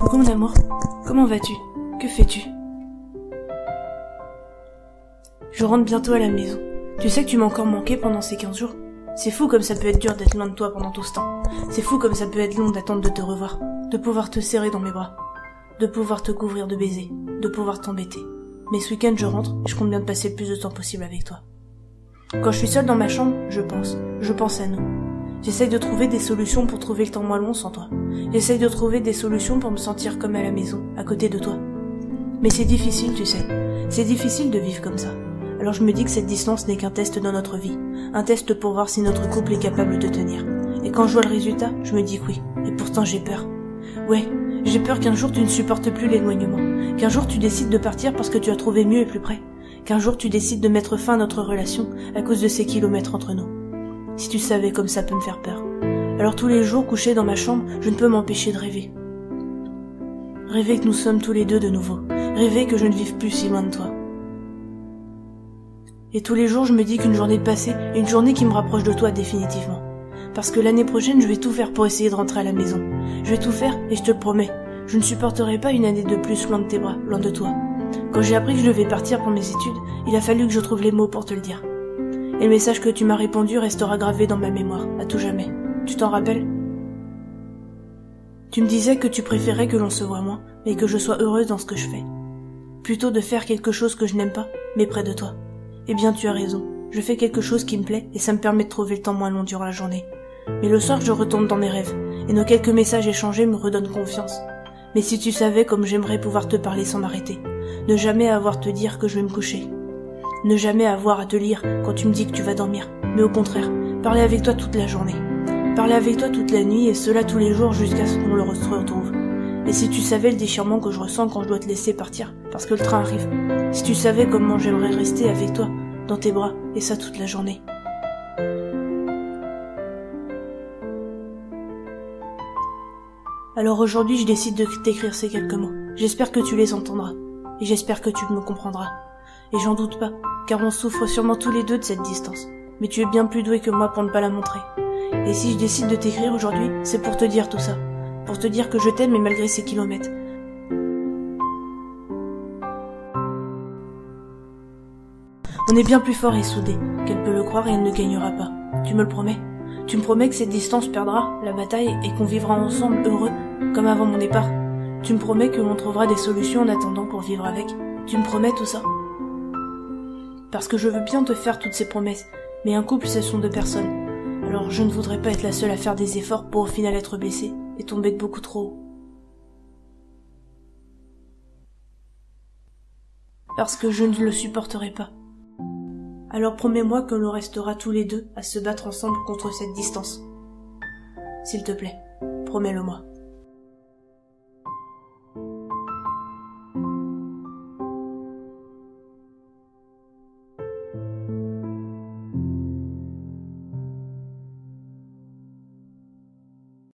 Coucou mon amour, comment vas-tu? Que fais-tu? Je rentre bientôt à la maison. Tu sais que tu m'as encore manqué pendant ces 15 jours? C'est fou comme ça peut être dur d'être loin de toi pendant tout ce temps. C'est fou comme ça peut être long d'attendre de te revoir, de pouvoir te serrer dans mes bras, de pouvoir te couvrir de baisers, de pouvoir t'embêter. Mais ce week-end je rentre et je compte bien de passer le plus de temps possible avec toi. Quand je suis seule dans ma chambre, je pense à nous. J'essaye de trouver des solutions pour trouver le temps moins long sans toi. J'essaye de trouver des solutions pour me sentir comme à la maison, à côté de toi. Mais c'est difficile, tu sais. C'est difficile de vivre comme ça. Alors je me dis que cette distance n'est qu'un test dans notre vie. Un test pour voir si notre couple est capable de tenir. Et quand je vois le résultat, je me dis que oui. Et pourtant j'ai peur. Ouais, j'ai peur qu'un jour tu ne supportes plus l'éloignement. Qu'un jour tu décides de partir parce que tu as trouvé mieux et plus près. Qu'un jour tu décides de mettre fin à notre relation à cause de ces kilomètres entre nous. Si tu savais comme ça peut me faire peur. Alors tous les jours, couché dans ma chambre, je ne peux m'empêcher de rêver. Rêver que nous sommes tous les deux de nouveau. Rêver que je ne vive plus si loin de toi. Et tous les jours, je me dis qu'une journée passée est une journée qui me rapproche de toi définitivement. Parce que l'année prochaine, je vais tout faire pour essayer de rentrer à la maison. Je vais tout faire et je te le promets. Je ne supporterai pas une année de plus loin de tes bras, loin de toi. Quand j'ai appris que je devais partir pour mes études, il a fallu que je trouve les mots pour te le dire. Et le message que tu m'as répondu restera gravé dans ma mémoire, à tout jamais. Tu t'en rappelles? Tu me disais que tu préférais que l'on se voie moins, mais que je sois heureuse dans ce que je fais. Plutôt de faire quelque chose que je n'aime pas, mais près de toi. Eh bien, tu as raison. Je fais quelque chose qui me plaît et ça me permet de trouver le temps moins long durant la journée. Mais le soir, je retombe dans mes rêves, et nos quelques messages échangés me redonnent confiance. Mais si tu savais comme j'aimerais pouvoir te parler sans m'arrêter. Ne jamais avoir à te dire que je vais me coucher. Ne jamais avoir à te lire quand tu me dis que tu vas dormir, mais au contraire, parler avec toi toute la journée. Parler avec toi toute la nuit et cela tous les jours jusqu'à ce qu'on le retrouve. Et si tu savais le déchirement que je ressens quand je dois te laisser partir, parce que le train arrive. Si tu savais comment j'aimerais rester avec toi, dans tes bras, et ça toute la journée. Alors aujourd'hui, je décide de t'écrire ces quelques mots. J'espère que tu les entendras. Et j'espère que tu me comprendras. Et j'en doute pas, car on souffre sûrement tous les deux de cette distance. Mais tu es bien plus doué que moi pour ne pas la montrer. Et si je décide de t'écrire aujourd'hui, c'est pour te dire tout ça. Pour te dire que je t'aime et malgré ces kilomètres. On est bien plus fort et soudés, qu'elle peut le croire et elle ne gagnera pas. Tu me le promets? Tu me promets que cette distance perdra la bataille et qu'on vivra ensemble heureux, comme avant mon départ? Tu me promets que l'on trouvera des solutions en attendant pour vivre avec? Tu me promets tout ça? Parce que je veux bien te faire toutes ces promesses, mais un couple ce sont deux personnes. Alors je ne voudrais pas être la seule à faire des efforts pour au final être blessée et tomber de beaucoup trop haut. Parce que je ne le supporterai pas. Alors promets-moi que l'on restera tous les deux à se battre ensemble contre cette distance. S'il te plaît, promets-le-moi.